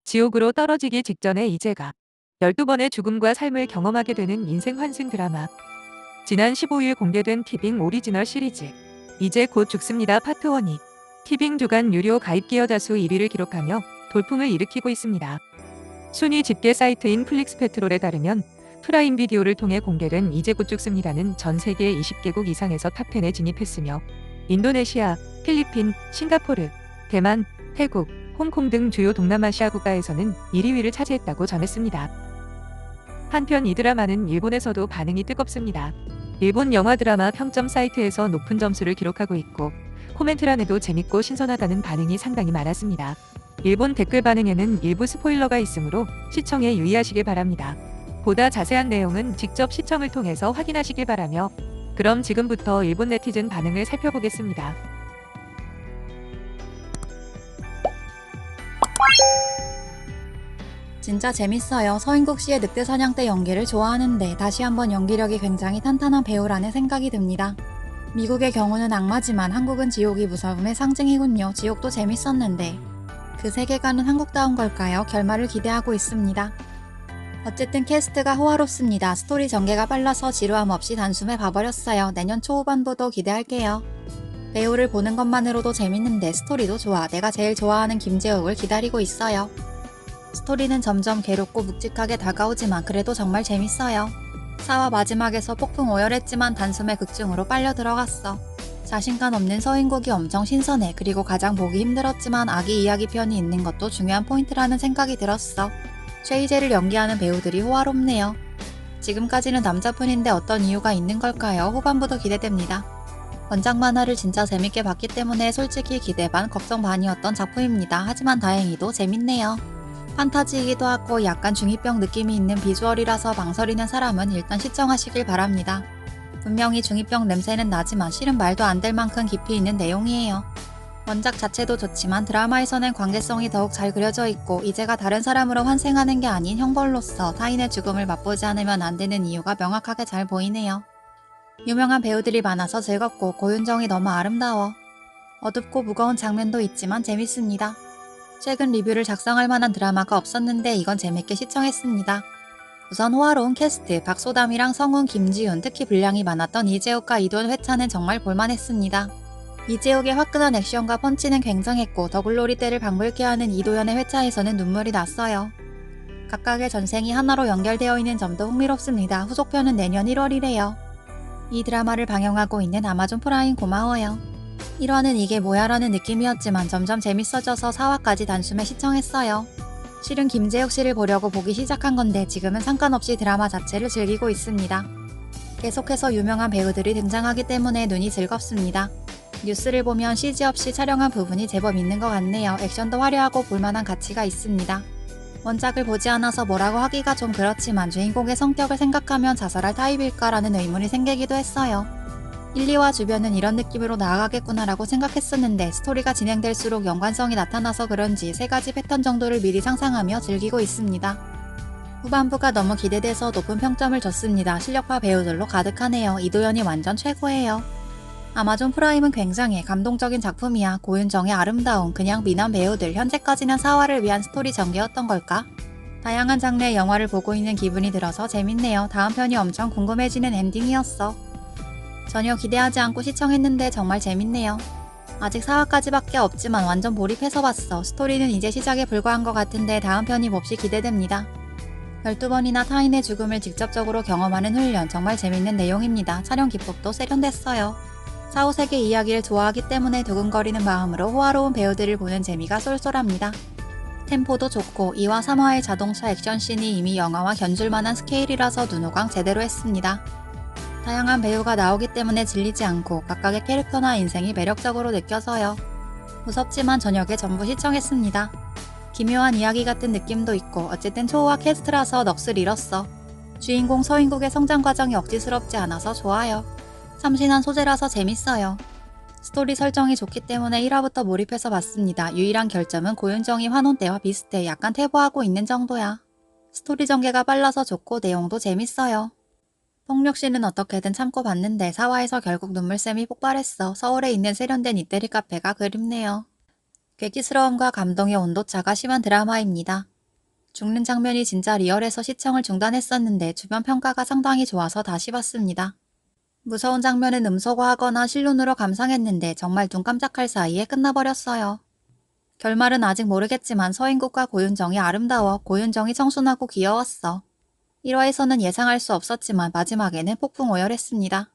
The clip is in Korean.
지옥으로 떨어지기 직전에 이재가 12번의 죽음과 삶을 경험하게 되는 인생 환승 드라마. 지난 15일 공개된 티빙 오리지널 시리즈 이제 곧 죽습니다 파트 1이 티빙 주간 유료 가입 기여 다수 1위를 기록하며 돌풍을 일으키고 있습니다. 순위 집계 사이트인 플릭스페트롤에 따르면 프라임 비디오를 통해 공개된 이제 곧 죽습니다는 전 세계 20개국 이상에서 탑10에 진입했으며 인도네시아, 필리핀, 싱가포르, 대만, 태국, 홍콩 등 주요 동남아시아 국가에서는 1위 위를 차지했다고 전했습니다. 한편 이 드라마는 일본에서도 반응이 뜨겁습니다. 일본 영화 드라마 평점 사이트에서 높은 점수를 기록하고 있고 코멘트란에도 재밌고 신선하다는 반응이 상당히 많았습니다. 일본 댓글 반응에는 일부 스포일러가 있으므로 시청에 유의하시길 바랍니다. 보다 자세한 내용은 직접 시청을 통해서 확인하시길 바라며 그럼 지금부터 일본 네티즌 반응을 살펴보겠습니다. 진짜 재밌어요. 서인국 씨의 늑대 사냥 때 연기를 좋아하는데 다시 한번 연기력이 굉장히 탄탄한 배우라는 생각이 듭니다. 미국의 경우는 악마지만 한국은 지옥이 무서움의 상징이군요. 지옥도 재밌었는데 그 세계관은 한국다운 걸까요? 결말을 기대하고 있습니다. 어쨌든 캐스트가 호화롭습니다. 스토리 전개가 빨라서 지루함 없이 단숨에 봐버렸어요. 내년 초후반부도 기대할게요. 배우를 보는 것만으로도 재밌는데 스토리도 좋아. 내가 제일 좋아하는 김재욱을 기다리고 있어요. 스토리는 점점 괴롭고 묵직하게 다가오지만 그래도 정말 재밌어요. 4화 마지막에서 폭풍 오열했지만 단숨에 극중으로 빨려 들어갔어. 자신감 없는 서인국이 엄청 신선해. 그리고 가장 보기 힘들었지만 아기 이야기 편이 있는 것도 중요한 포인트라는 생각이 들었어. 최희재를 연기하는 배우들이 호화롭네요. 지금까지는 남자뿐인데 어떤 이유가 있는 걸까요? 후반부도 기대됩니다. 원작 만화를 진짜 재밌게 봤기 때문에 솔직히 기대 반 걱정 반이었던 작품입니다. 하지만 다행히도 재밌네요. 판타지이기도 하고 약간 중2병 느낌이 있는 비주얼이라서 망설이는 사람은 일단 시청하시길 바랍니다. 분명히 중2병 냄새는 나지만 실은 말도 안 될 만큼 깊이 있는 내용이에요. 원작 자체도 좋지만 드라마에서는 관계성이 더욱 잘 그려져 있고 이제가 다른 사람으로 환생하는 게 아닌 형벌로서 타인의 죽음을 맛보지 않으면 안 되는 이유가 명확하게 잘 보이네요. 유명한 배우들이 많아서 즐겁고 고윤정이 너무 아름다워. 어둡고 무거운 장면도 있지만 재밌습니다. 최근 리뷰를 작성할 만한 드라마가 없었는데 이건 재밌게 시청했습니다. 우선 호화로운 캐스트, 박소담이랑 성훈, 김지훈, 특히 분량이 많았던 이재욱과 이도현 회차는 정말 볼만했습니다. 이재욱의 화끈한 액션과 펀치는 굉장했고 더글로리 때를 방불케 하는 이도현의 회차에서는 눈물이 났어요. 각각의 전생이 하나로 연결되어 있는 점도 흥미롭습니다. 후속편은 내년 1월이래요. 이 드라마를 방영하고 있는 아마존 프라임 고마워요. 1화는 이게 뭐야 라는 느낌이었지만 점점 재밌어져서 4화까지 단숨에 시청했어요. 실은 김재욱 씨를 보려고 보기 시작한 건데 지금은 상관없이 드라마 자체를 즐기고 있습니다. 계속해서 유명한 배우들이 등장하기 때문에 눈이 즐겁습니다. 뉴스를 보면 CG 없이 촬영한 부분이 제법 있는 것 같네요. 액션도 화려하고 볼만한 가치가 있습니다. 원작을 보지 않아서 뭐라고 하기가 좀 그렇지만 주인공의 성격을 생각하면 자살할 타입일까라는 의문이 생기기도 했어요. 1, 2화 주변은 이런 느낌으로 나아가겠구나라고 생각했었는데 스토리가 진행될수록 연관성이 나타나서 그런지 3가지 패턴 정도를 미리 상상하며 즐기고 있습니다. 후반부가 너무 기대돼서 높은 평점을 줬습니다. 실력파 배우들로 가득하네요. 이도현이 완전 최고예요. 아마존 프라임은 굉장해. 감동적인 작품이야. 고윤정의 아름다움, 그냥 미남 배우들. 현재까지는 4화를 위한 스토리 전개였던 걸까? 다양한 장르의 영화를 보고 있는 기분이 들어서 재밌네요. 다음 편이 엄청 궁금해지는 엔딩이었어. 전혀 기대하지 않고 시청했는데 정말 재밌네요. 아직 4화까지밖에 없지만 완전 몰입해서 봤어. 스토리는 이제 시작에 불과한 것 같은데 다음 편이 몹시 기대됩니다. 12번이나 타인의 죽음을 직접적으로 경험하는 훈련, 정말 재밌는 내용입니다. 촬영 기법도 세련됐어요. 사후세계 이야기를 좋아하기 때문에 두근거리는 마음으로 호화로운 배우들을 보는 재미가 쏠쏠합니다. 템포도 좋고 2화 3화의 자동차 액션씬이 이미 영화와 견줄만한 스케일이라서 눈호강 제대로 했습니다. 다양한 배우가 나오기 때문에 질리지 않고 각각의 캐릭터나 인생이 매력적으로 느껴져요. 무섭지만 저녁에 전부 시청했습니다. 기묘한 이야기 같은 느낌도 있고 어쨌든 초호화 캐스트라서 넋을 잃었어. 주인공 서인국의 성장 과정이 억지스럽지 않아서 좋아요. 참신한 소재라서 재밌어요. 스토리 설정이 좋기 때문에 1화부터 몰입해서 봤습니다. 유일한 결점은 고윤정이 환혼 때와 비슷해. 약간 퇴보하고 있는 정도야. 스토리 전개가 빨라서 좋고 내용도 재밌어요. 폭력씬은 어떻게든 참고 봤는데 4화에서 결국 눈물샘이 폭발했어. 서울에 있는 세련된 이태리 카페가 그립네요. 괴기스러움과 감동의 온도차가 심한 드라마입니다. 죽는 장면이 진짜 리얼해서 시청을 중단했었는데 주변 평가가 상당히 좋아서 다시 봤습니다. 무서운 장면은 음소거하거나 실눈으로 감상했는데 정말 눈 깜짝할 사이에 끝나버렸어요. 결말은 아직 모르겠지만 서인국과 고윤정이 아름다워 고윤정이 청순하고 귀여웠어. 1화에서는 예상할 수 없었지만 마지막에는 폭풍 오열했습니다.